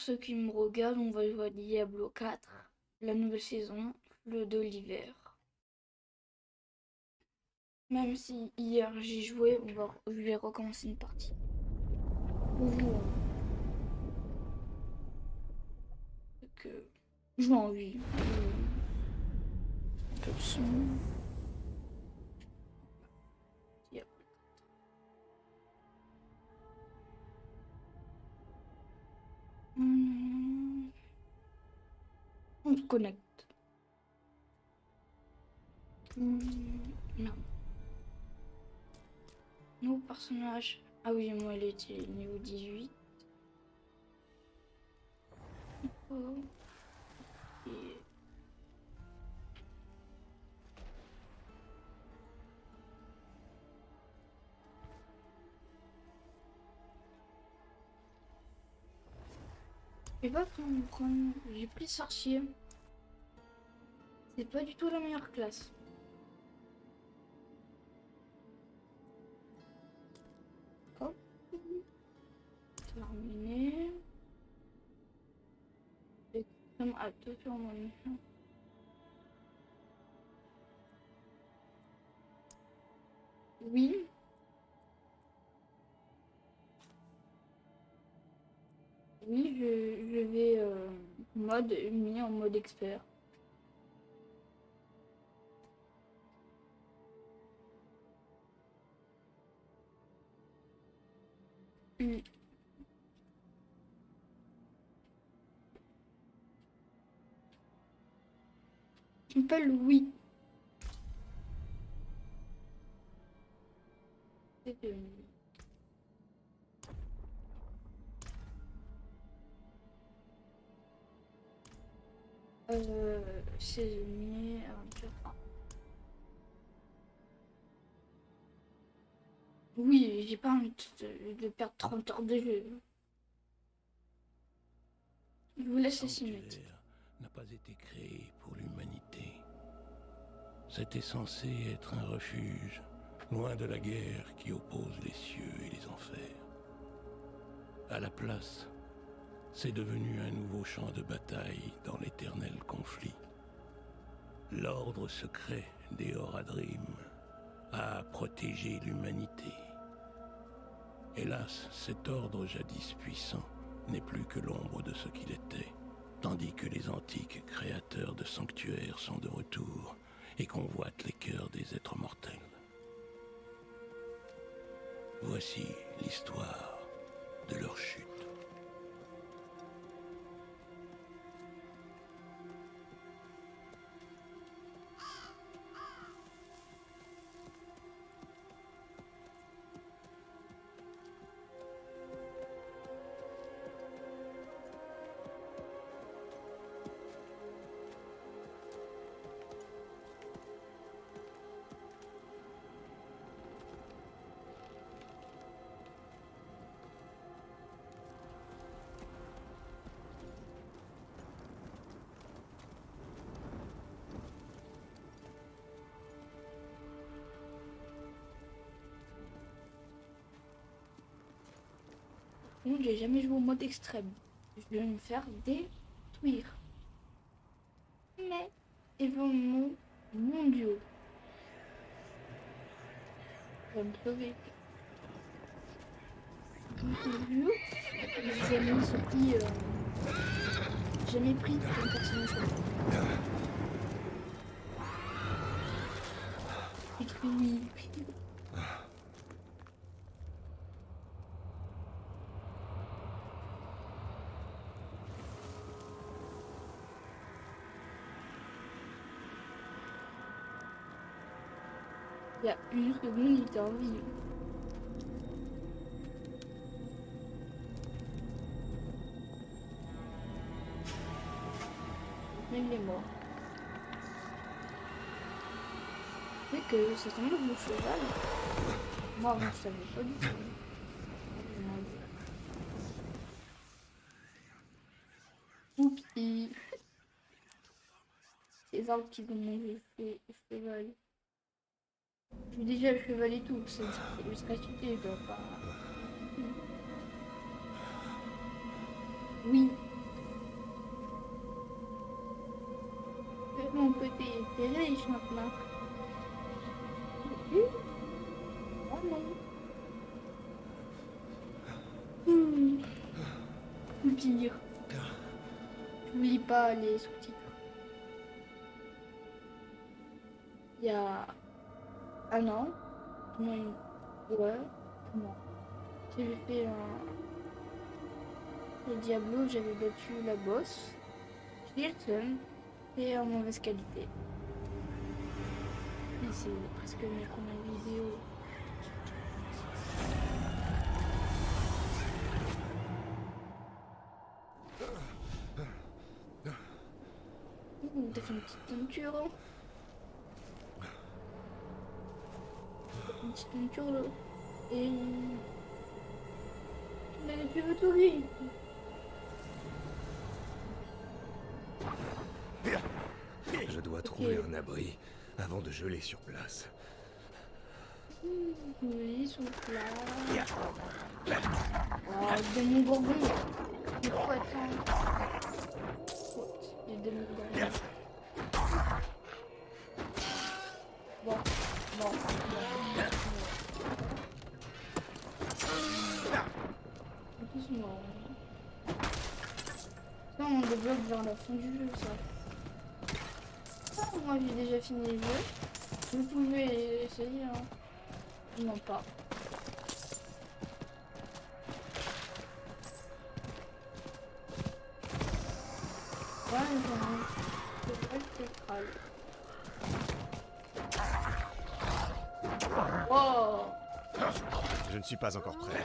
ceux qui me regardent, on va jouer à Diablo 4, la nouvelle saison, le de l'hiver. Même si hier j'ai joué, je vais recommencer une partie. On joue, que j'ai envie. Peu de son. Diablo. On se connecte. Non. Nos personnages. Ah oui, moi elle était niveau 18. Oh. Et... Je sais pas comment j'ai pris sorcier. C'est pas du tout la meilleure classe. Hop. Terminé. Et comme attention mon mission. Oui. Oui, je vais mis en mode expert. Mm. Je m'appelle Louis. Saisonnier, aventure 1. Oui, j'ai pas envie de perdre 30 heures de jeu. Je vous laisse la cinématique. N'a pas été créé pour l'humanité. C'était censé être un refuge, loin de la guerre qui oppose les cieux et les enfers. À la place, c'est devenu un nouveau champ de bataille dans l'éternel conflit. L'ordre secret des Horadrim a protégé l'humanité. Hélas, cet ordre jadis puissant n'est plus que l'ombre de ce qu'il était, tandis que les antiques créateurs de sanctuaires sont de retour et convoitent les cœurs des êtres mortels. Voici l'histoire de leur chute. Non, j'ai jamais joué au mode extrême. Je vais me faire détruire. Mais événements mondiaux. Je vais me sauver. Mondiaux. J'ai jamais pris comme personnage comme ça. Détruit. Il y a une seconde, il était en vie. Même les morts. C'est que ça tombe mon cheval. Moi, avant, je savais pas du tout. Oupi. Ces arbres qui vont manger le cheval. Je suis déjà le cheval et tout, c'est ultra cheaté, je dois pas. Oui, côté, t'es riche maintenant. Oh non. Pire. N'oublie pas les sous-titres. Il y a un an, non, ouais, non. J'ai fait le Diablo, j'avais battu la boss. J'ai le seum et en mauvaise qualité. Et c'est presque mieux qu'on a vidéo. T'as fait une petite teinture, hein? Une petite teinture là. Et... Mais tu veux tout lui. Je dois trouver un abri avant de geler sur place. Oui, son plat. Oh, démon gorgon. Mais quoi, attends. Il y a des démons gorgon. Bon. Doucement. Ça, on débloque vers la fin du jeu, ça. Ah, moi, j'ai déjà fini le jeu. Vous pouvez essayer, hein. Non, pas. Ouais, c'est vrai que c'est crâle. Oh! Je ne suis pas encore prêt.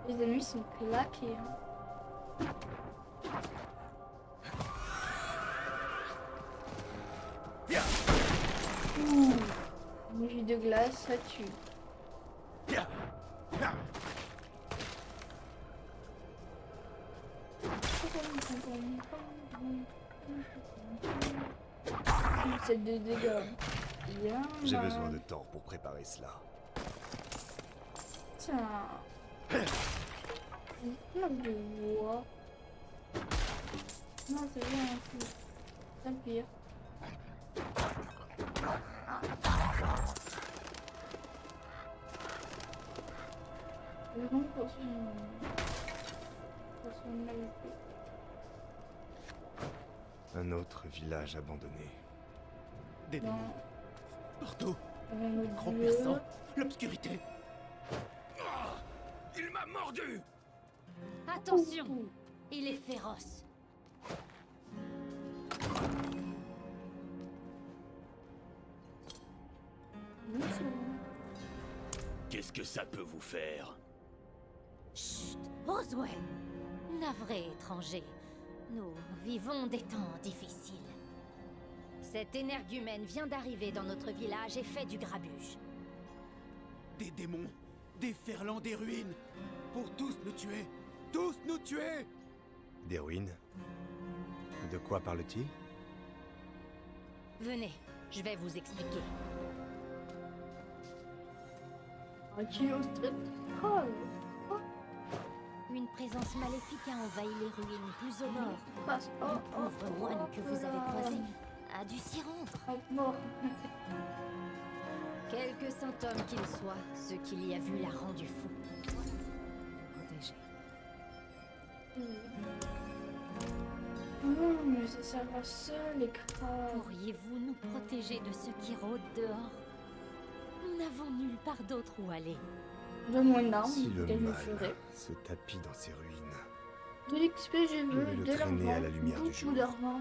Les ennemis sont claqués. Hein. Ouh, une jus de glace, ça tue. C'est de dégâts. Bien, J'ai besoin de temps pour préparer cela. Tiens. Une flamme de bois. Non, c'est bien en plus. C'est le pire. Le nom pour son malade. Un autre village abandonné. Des Non. démons. Partout. Le Remplaçant l'obscurité. Il m'a mordu. Attention, il est féroce. Qu'est-ce que ça peut vous faire? Chut, Roswell. Navré, étranger. Nous vivons des temps difficiles. Cet énergumène vient d'arriver dans notre village et fait du grabuge. Des démons, des ferlands, des ruines. Pour tous nous tuer. Tous nous tuer. Des ruines? De quoi parle-t-il? Venez, je vais vous expliquer. Un kilo strip. Une présence maléfique a envahi les ruines plus au nord. Passe. Le pauvre moine que vous avez croisé a dû s'y rendre. Mort. Quelque saint homme qu'il soit, ce qu'il y a vu l'a rendu fou. Protégé. Non, mais ça va seul, les crabes. Pourriez-vous nous protéger de ceux qui rôdent dehors? Nous n'avons nulle part d'autre où aller. Donne-moi une arme, Si le qu'elle me mal ferait. se tapit dans ces ruines, De l'XP, je veux, vais le de traîner l'argent, à la lumière du jour. beaucoup d'argent,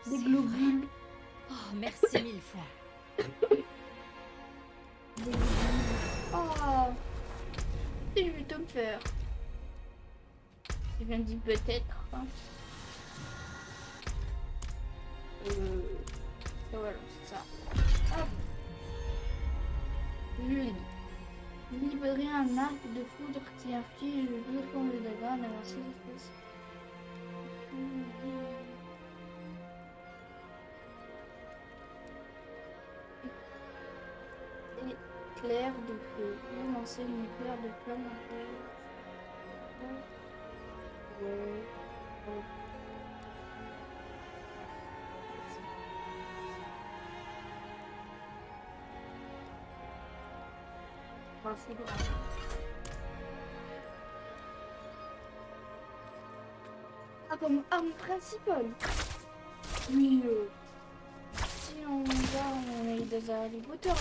des C'est globules. Oh, merci mille fois. Des globules. Oh, si je vais te me faire. Je viens de dire peut-être. Hein. Voilà, c'est ça. Hop. Je lui ai dit. Libérer un arc de foudre qui inflige 2 points de dégâts à l'avancée d'espèce. Éclair de feu. Vous lancez une éclair de flamme en fait. Foudre. Ah, comme arme principale. Oui, si on va, on est dans Harry Potter là.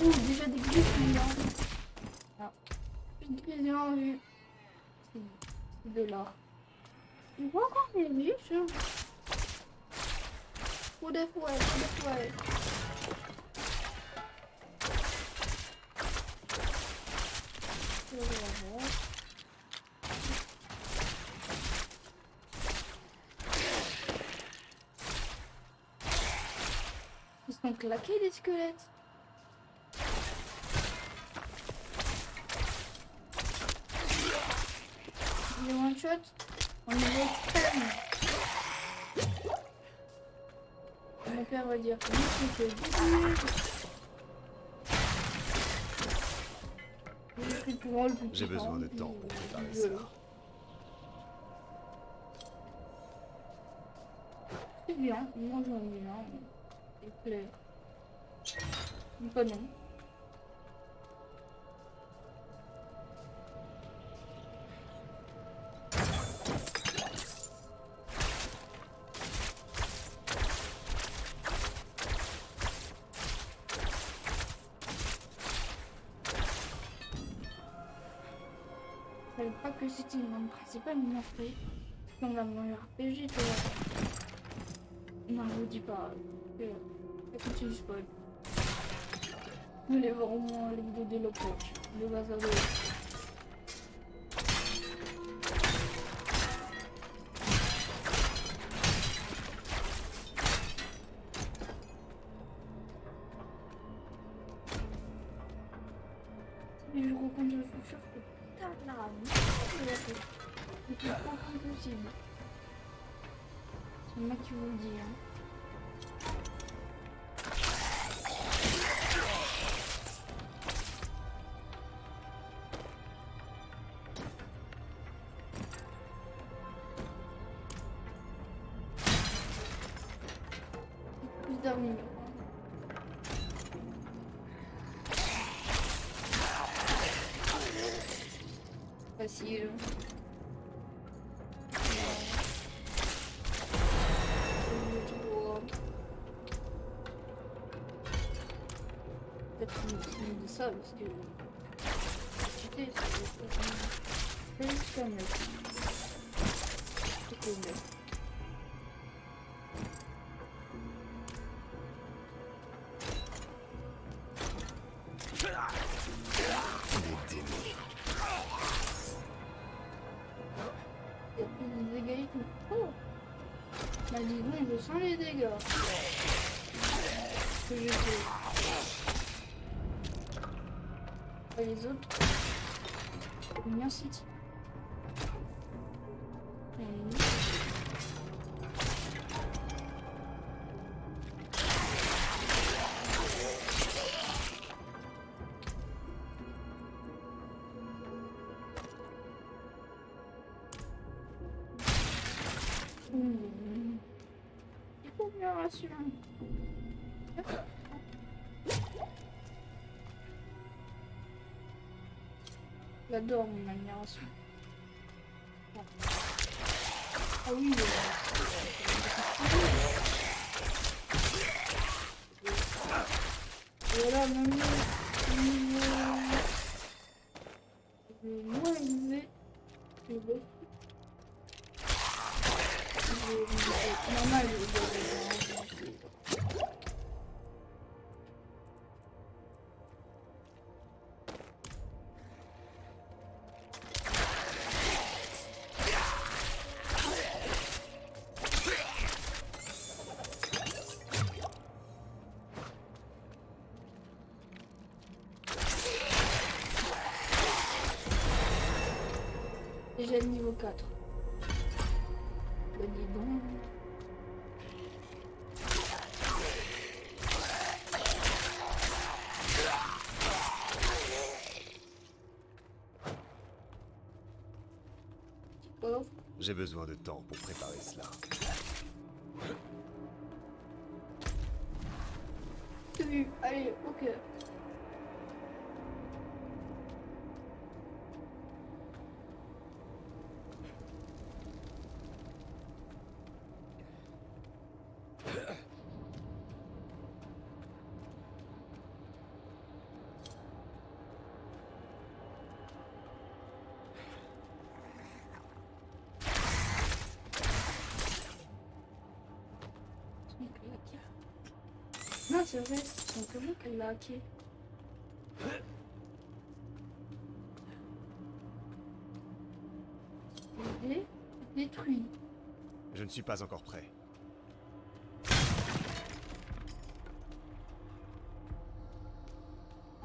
Oh, déjà des griffes là. Ah, j'ai bien vu. C'est de là. Il voit encore des riches. Trop de fouet. Ils sont claqués les squelettes. Les one shot, on est extrême. Mon père va dire oui, c'est J'ai besoin de temps pour préparer ça. C'est bien, moi j'aime bien. C'est clair. Pas non. Je savais pas que c'était une arme principale, mais après, dans la meilleure RPG, tu vois. Non, je vous dis pas. Ça continue spoil. Vous allez voir au moins les vidéos de l'approche. Le bazar de mais je recompte le futur, c'est putain de la rame. C'est plus pas possible. C'est moi qui vous le dis. Hein. Plus d'armure. Facile. Peut-être qu'il dit ça parce que écoutez, c'est juste comme Les démons. il y a plus de dégâts et tout. Oh, bah dis donc, je sens les dégâts que je fais. Et les autres, merci. Il faut bien rassurer. J'adore mon admiration. Ah oui. Voilà, même le moins élevé. Le boss. Normal, déjà le niveau 4. Bah dis donc. Petit coffre. J'ai besoin de temps pour préparer cela. Allez, ok. Non, c'est vrai, c'est comment qu'elle l'a hacké. Et détruit. Je ne suis pas encore prêt.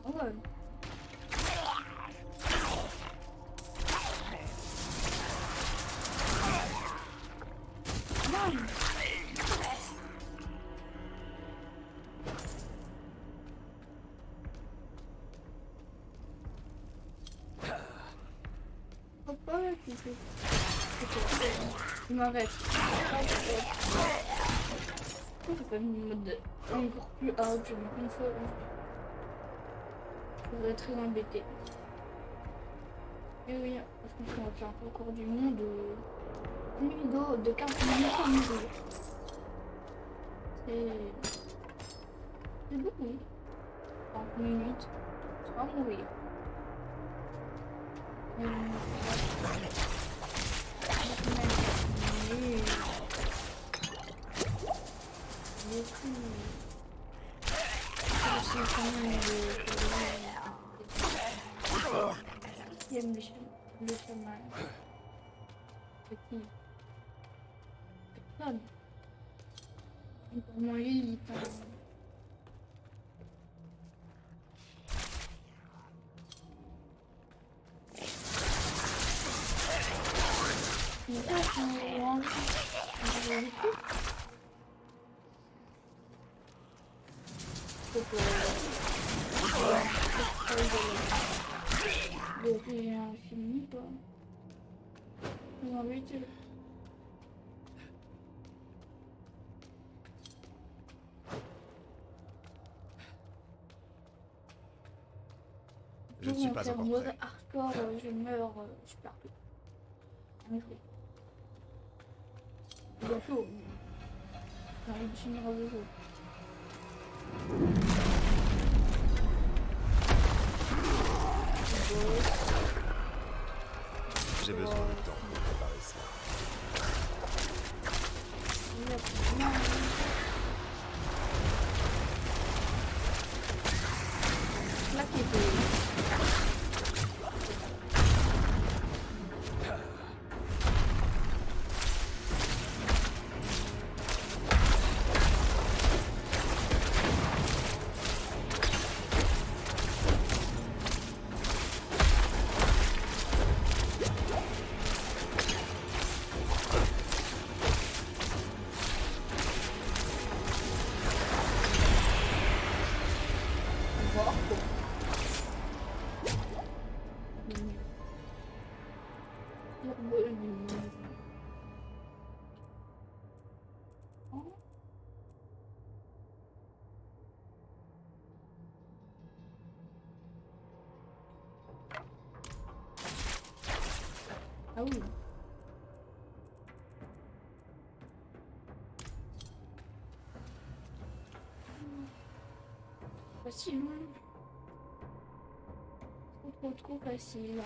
Ah ouais. Non. Faut pas l'écouter. Il m'arrête. Pourquoi j'ai pas mis le mode encore plus hard, je me confonds. Je serais très embêté. Et oui, parce qu'on va faire encore du monde. Une vidéo de 15 minutes à mourir. C'est beaucoup. 30 minutes, ça va mourir. Le chemin. Petit. Personne. Pour moi, Lily. J'ai un fini quoi. J'ai envie de... Je ne suis pas encore mode prêt. hardcore, je meurs, je perds tout. En effet. Bientôt. J'ai envie de finir le jeu. J'ai besoin de temps pour préparer cela. Là qui est ah oui. Facile. Trop facile.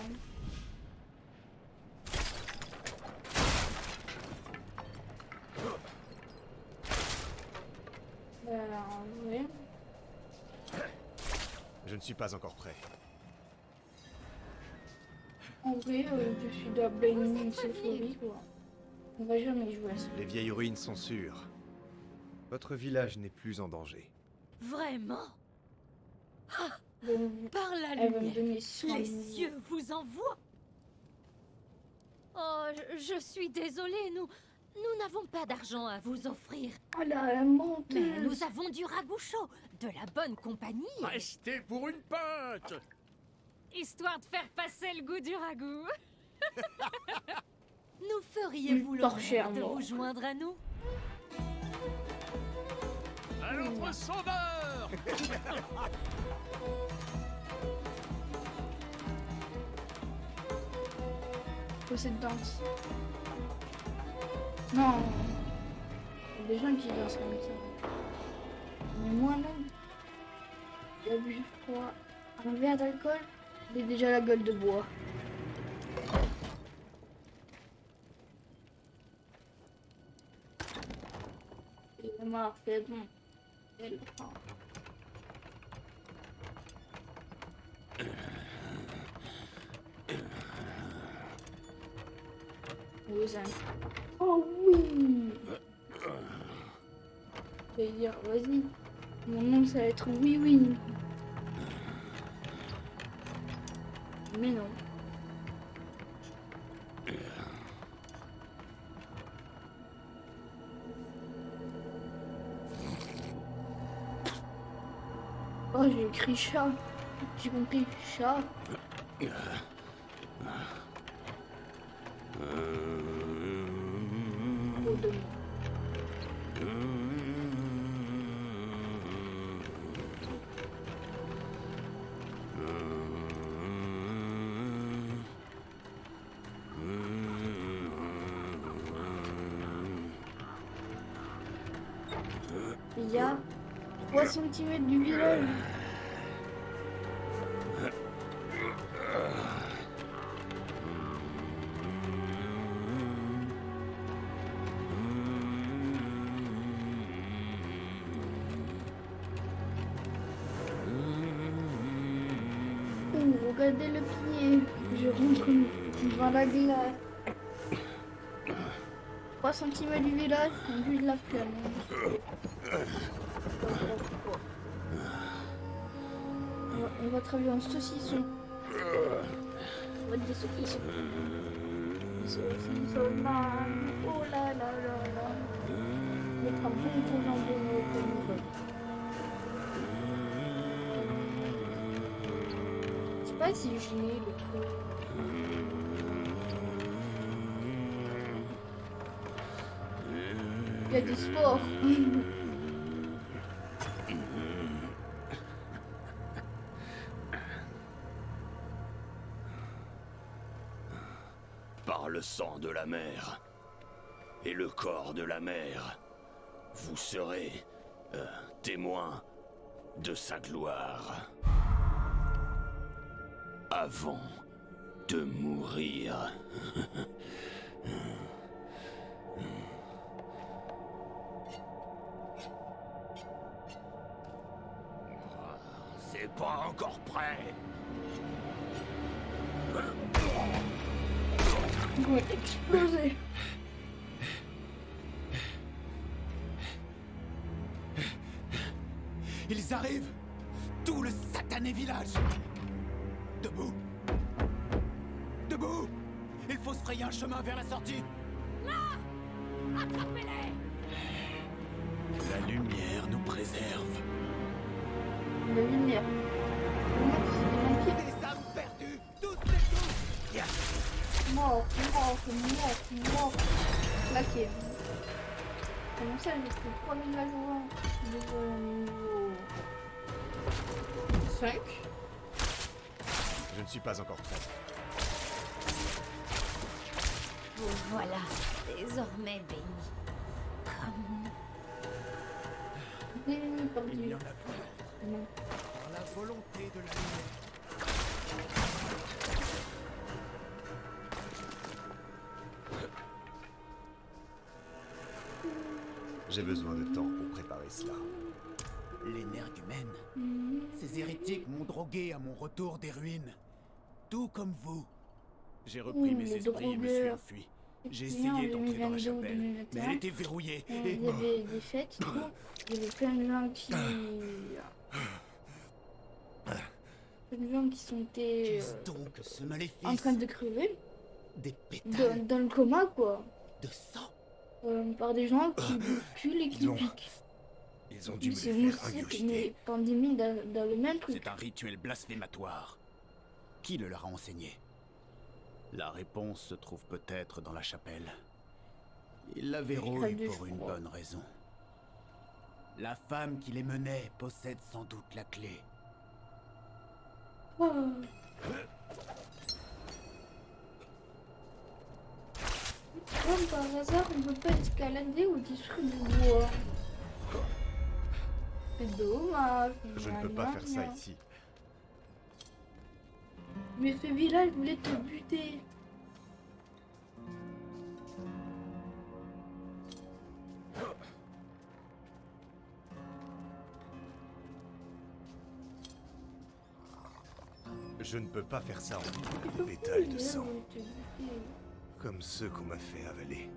Ouais. Je ne suis pas encore prêt. En vrai, je suis de la Blaming Symphony, quoi. On va jamais jouer à ça. Les vieilles ruines sont sûres. Votre village n'est plus en danger. Vraiment? Donc, Par la elle va me lumière, donner 100 les millions. cieux vous envoient. Oh, je suis désolée, nous n'avons pas d'argent à vous offrir. Oh la Mais menteuse. nous avons du ragoût chaud, de la bonne compagnie, Restez pour une pinte. histoire de faire passer le goût du ragoût. Nous feriez-vous Une l'honneur torchère, de moi. vous joindre à nous? À notre sauveur. Quoi cette danse? Non. Il y a des gens qui dansent comme ça. Mais moi-même, j'ai bu, je crois, un verre d'alcool, j'ai déjà la gueule de bois. C'est marre, c'est bon. C'est bon. Oui, ça. Oh oui! Je vais dire, vas-y. Mon nom, ça va être oui, oui. Mais non. Oh, j'ai écrit chat. J'ai compris chat. Oh, de moi. Il y a 3 cm du village. Oh, regardez le pied. Je rentre dans la glace. 3 cm du village, on vue de la flamme. On va travailler en saucisson. On va être des saucissons. Des saucissons, man. Oh là là là là. Mettre un bon gros jambon au niveau. Je sais pas si j'ai le truc. Il y a du sport. Par le sang de la mer et le corps de la mer, vous serez témoin de sa gloire. Avant de mourir. C'est pas encore prêt. Il va exploser. Ils arrivent! Tout le satané village! Debout! Debout! Il faut se frayer un chemin vers la sortie! Attrapez-les! Que la lumière nous préserve! La lumière. Des âmes perdues! Tous les coups! Yes! Mort. Claqué. Comment ça, j'ai pris 3000 villageois. Niveau 5. Je ne suis pas encore prêt. Vous voilà, désormais bénis. Comme Béni par Il n'y Dieu. en a plus. Non. Par la volonté de la lumière. J'ai besoin de temps pour préparer cela. L'énergumène. Ces hérétiques m'ont drogué à mon retour des ruines. Tout comme vous. J'ai repris mes les esprits et me suis drogueurs. enfui. J'ai Bien, essayé d'entrer dans la 2022 ou chapelle, mais 2021. elle était verrouillée. Il Et y avait des fêtes, tout. Il y avait plein de gens qui... plein de gens qui sont qu'est-ce donc ce maléfice? en train de crever. Des pétales dans le coma, quoi. de sang. Par des gens qui bousculent et qui Ils ont- piquent. Ils ont dû me C'est les une faire secte, mais ingurgiter. pandémie dans le même truc. C'est un rituel blasphématoire. Qui le leur a enseigné? La réponse se trouve peut-être dans la chapelle. Ils la verrouillent de pour une froid. bonne raison. La femme qui les menait possède sans doute la clé. Oh. Comme par hasard, on peut pas escalader au-dessus du bois. C'est dommage. Je ne peux pas faire ça ici. Mais ce village voulait te buter. Je ne peux pas faire ça en Il une peut pétale plus, de hein, sang, voulait te buter. comme ceux qu'on m'a fait avaler.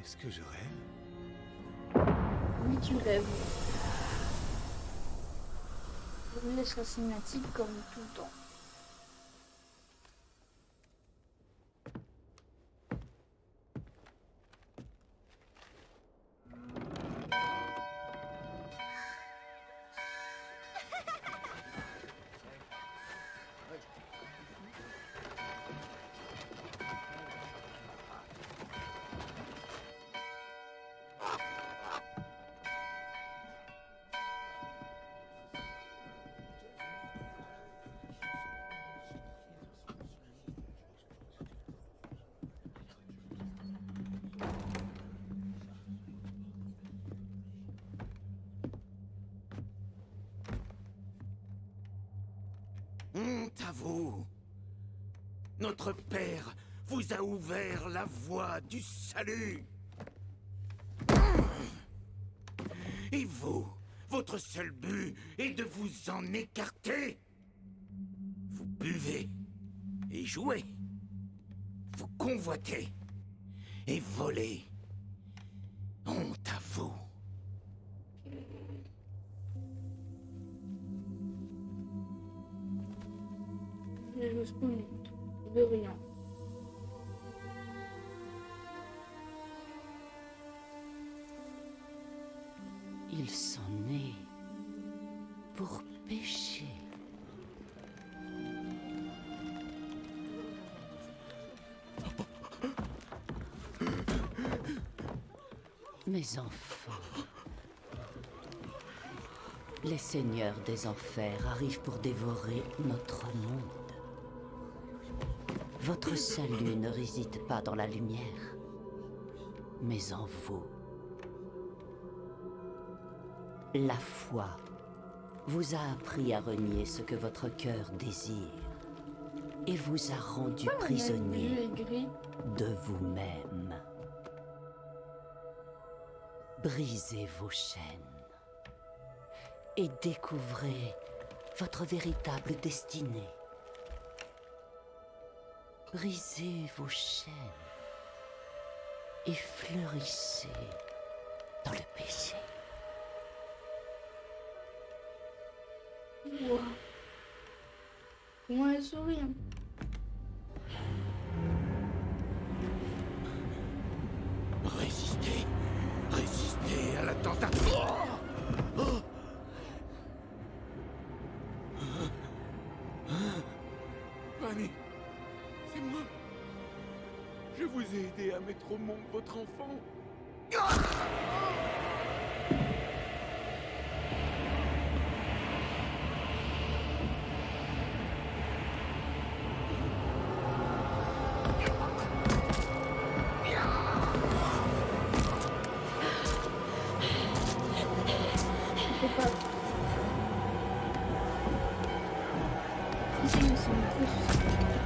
Est-ce que je rêve? Oui, tu rêves. Je laisse la cinématique comme tout le temps. Honte à vous! Notre Père vous a ouvert la voie du salut! Et vous, votre seul but est de vous en écarter! Vous buvez et jouez. Vous convoitez et volez. Honte à vous! Je me spoil de rien. Ils sont nés pour pécher. Mes enfants, les seigneurs des enfers arrivent pour dévorer notre monde. Votre salut ne réside pas dans la lumière, mais en vous. La foi vous a appris à renier ce que votre cœur désire et vous a rendu prisonnier Bleu et gris. de vous-même. Brisez vos chaînes et découvrez votre véritable destinée. Brisez vos chaînes et fleurissez dans le péché. Wow. Comment elle sourit, hein. Résistez! Résistez à la tentation! Fanny, c'est moi. Je vous ai aidé à mettre au monde votre enfant. Je peux pas. Si, mais c'est une course.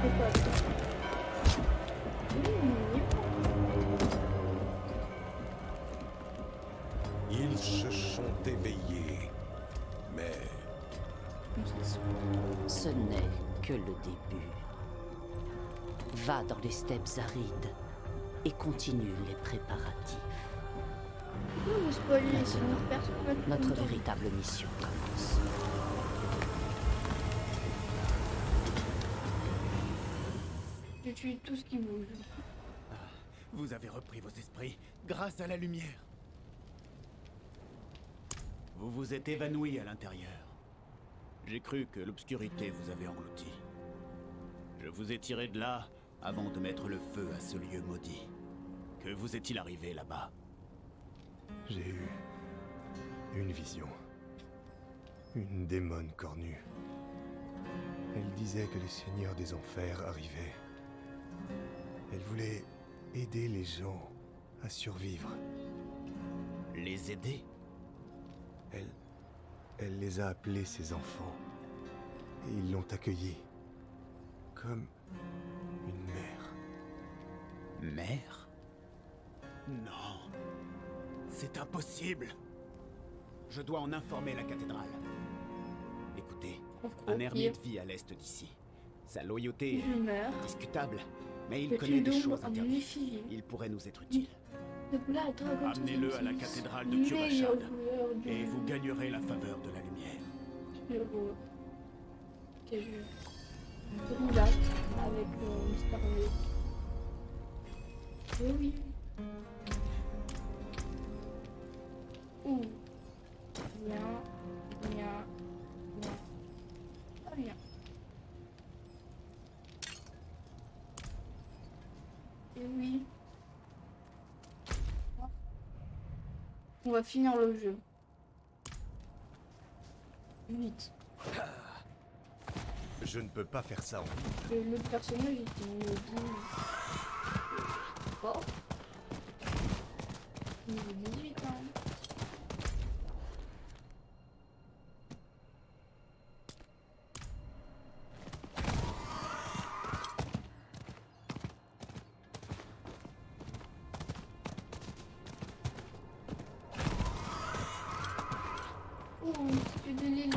Je peux pas. Ils se sont éveillés. Mais Ce n'est que le début. Va dans les steppes arides et continue les préparatifs. Pourquoi vous spoilez sinon Maintenant, personne va être Notre content. véritable mission commence. Je tue tout ce qui bouge. Vous avez repris vos esprits grâce à la lumière. Vous vous êtes évanoui à l'intérieur. J'ai cru que l'obscurité vous avait englouti. Je vous ai tiré de là avant de mettre le feu à ce lieu maudit. Que vous est-il arrivé là-bas? J'ai eu une vision. Une démone cornue. Elle disait que les seigneurs des enfers arrivaient. Elle voulait aider les gens à survivre. Les aider? Elle les a appelés ses enfants. Et ils l'ont accueillie. Comme une mère. Mère? Non. C'est impossible. Je dois en informer la cathédrale. Écoutez, un ermite vit à l'est d'ici. Sa loyauté Je meurs. est discutable, mais il Peux-tu connaît des donc choses en interdites. effigie? Il pourrait nous être utile. Amenez-le à la cathédrale de Kyovashad, et vous gagnerez la faveur de la lumière. Ok, je roule là avec Mr. V. Eh oui. Ouh. Bien. Bien. Bien. Ah bien. Et oui. On va finir le jeu. Vite. Je ne peux pas faire ça en Le personnage était niveau 10. Oh. Niveau 18 hein. Oh, c'est de l'île.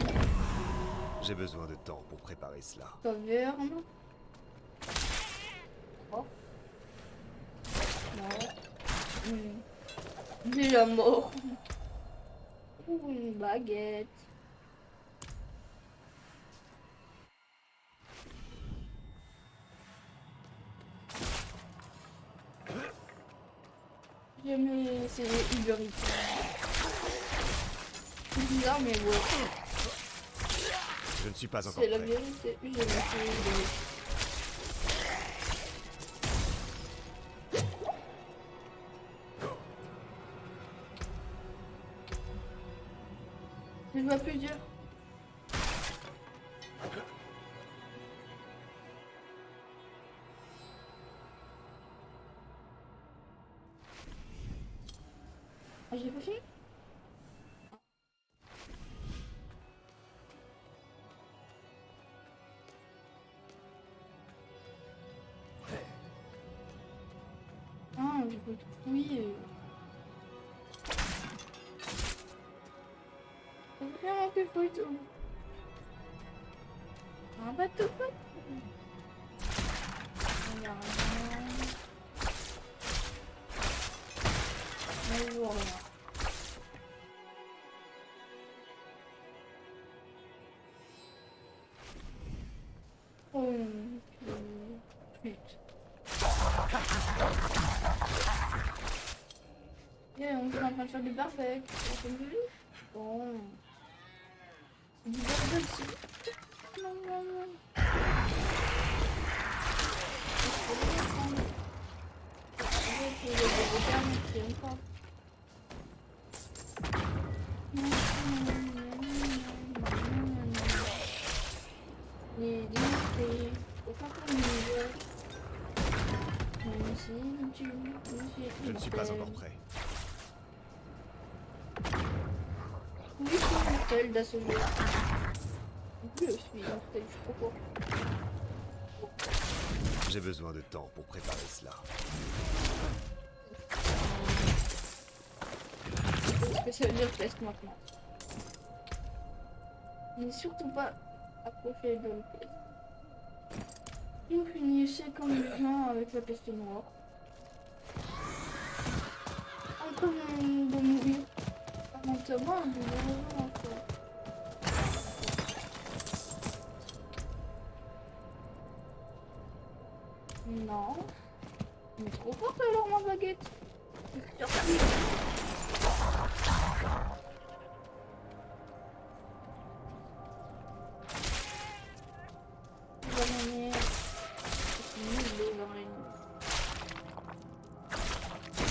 J'ai besoin de temps pour préparer cela. Caverne. Oh. Non. Déjà mort. Ouh, une baguette. Jamais c'est Uber Eats. C'est bizarre mais bon. Je ne suis pas encore C'est la prêt. vérité. J'ai essayé de... Je vois plusieurs. Ah, j'ai pas fini. Ah, j'ai pas tout fouillé. Vraiment que photo. Un bateau photo. Il y a rien. Mais je vois rien. Oh, putain. Yeah, on est en train de faire du barbecue. Comme je dis. Bon. Du barbecue. Non, non, non. Je ne suis pas encore prêt. Oui, je suis mortel dans ce jeu. Je suis mortel, je sais pas pourquoi. J'ai besoin de temps pour préparer cela. Qu'est-ce que ça veut dire test maintenant? Mais surtout pas approcher de l'épée. Et vous finissez comme les gens avec la peste noire. En train de mourir. Lentement, de encore. Mais trop forte alors ma baguette.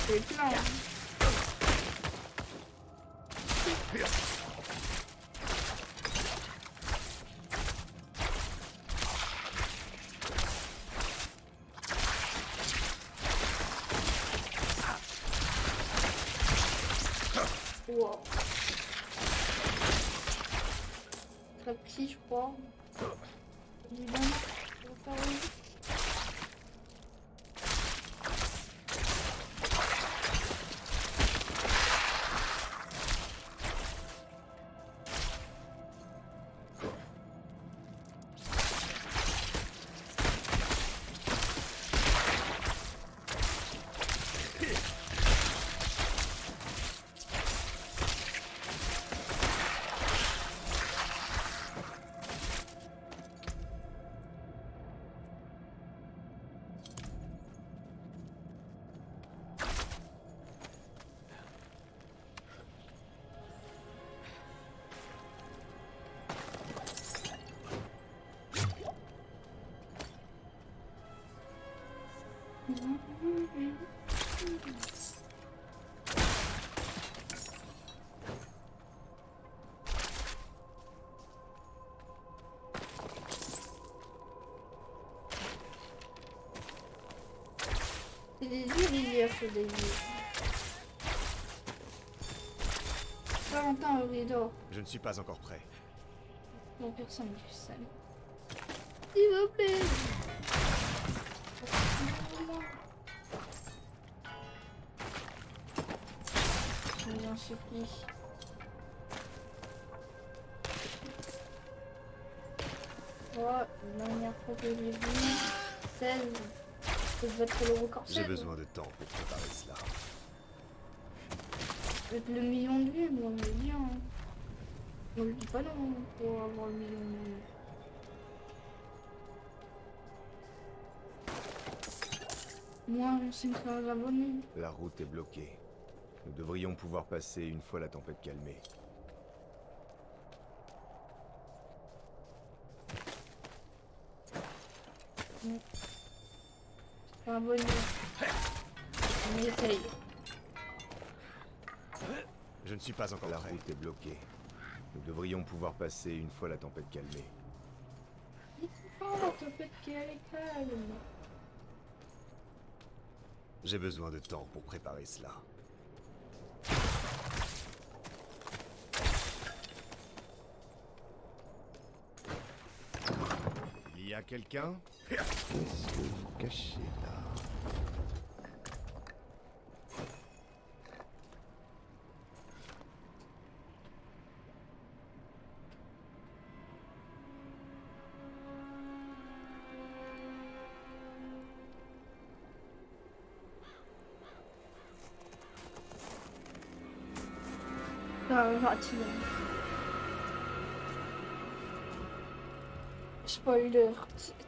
C'est plein. Wow. Très petit, je crois. Évidemment, je vais faire une. C'est des rivières, ce délire. Valentin au rideau. Je ne suis pas encore prêt. Non, personne du sale. S'il vous plaît. Je vous en supplie. Oh, la dernière fois que j'ai vu, 16. Ça devait être le record. J'ai besoin de temps pour préparer cela. Avec le million de vues, moi je veux bien. Hein. Moi je dis pas non pour avoir le million de vues. Moi, 500 abonnés. La route est bloquée. Nous devrions pouvoir passer une fois la tempête calmée. Pas abonné. On essaye. Je ne suis pas encore. La route est bloquée. Nous devrions pouvoir passer une fois la tempête calmée. Oh, la tempête qu'elle est calme. J'ai besoin de temps pour préparer cela. Il y a quelqu'un? Caché là. Gentil. Spoiler. C'était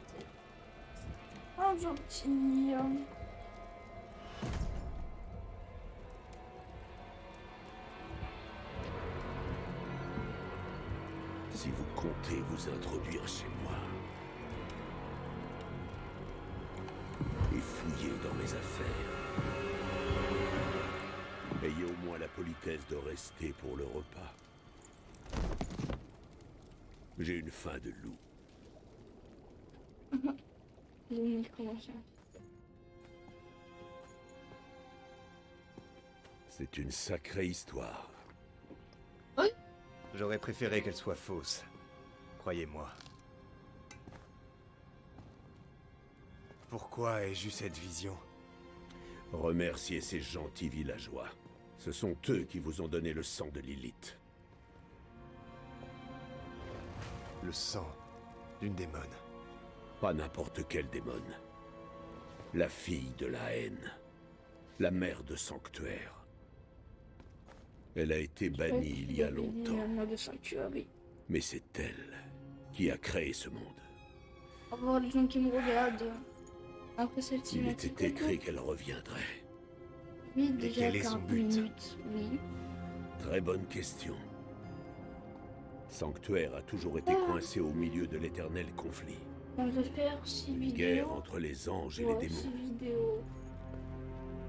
un gentil. Si vous comptez vous introduire chez moi et fouiller dans mes affaires, ayez au moins la politesse de rester pour le repas. J'ai une faim de loup. J'ai mis comment ça. C'est une sacrée histoire. J'aurais préféré qu'elle soit fausse. Croyez-moi. Pourquoi ai-je eu cette vision? Remerciez ces gentils villageois. Ce sont eux qui vous ont donné le sang de Lilith. Le sang d'une démone. Pas n'importe quelle démone. La fille de la haine. La mère de Sanctuaire. Elle a été bannie il y a longtemps. Mais c'est elle qui a créé ce monde. Au revoir les gens qui me regardent. Après cette Il était cinématique, écrit qu'elle reviendrait. oui, déjà quel est son 40 but? minutes, oui. Très bonne question. Sanctuaire a toujours été coincé au milieu de l'éternel conflit. On veut faire 6 Une vidéos. guerre entre les anges et Ouais, les 6 démons. vidéos.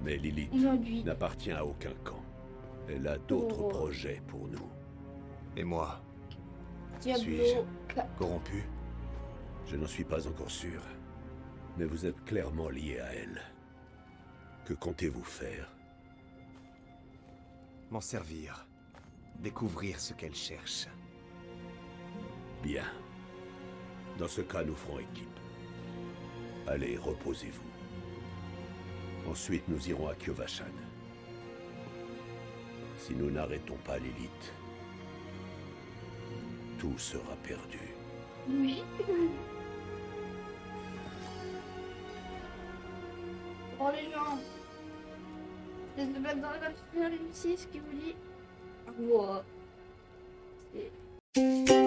Mais Lilith Aujourd'hui. n'appartient à aucun camp. Elle a d'autres Oh. projets pour nous. Et moi, Diablo Suis-je 4. corrompu? Je n'en suis pas encore sûr. Mais vous êtes clairement lié à elle. Que comptez-vous faire? M'en servir. Découvrir ce qu'elle cherche. Bien. Dans ce cas, nous ferons équipe. Allez, reposez-vous. Ensuite, nous irons à Kyovashan. Si nous n'arrêtons pas Lilith, tout sera perdu. Oui. Bon les gens, les nouvelles dans la ligne 6 qui vous dit... Wow. C'est...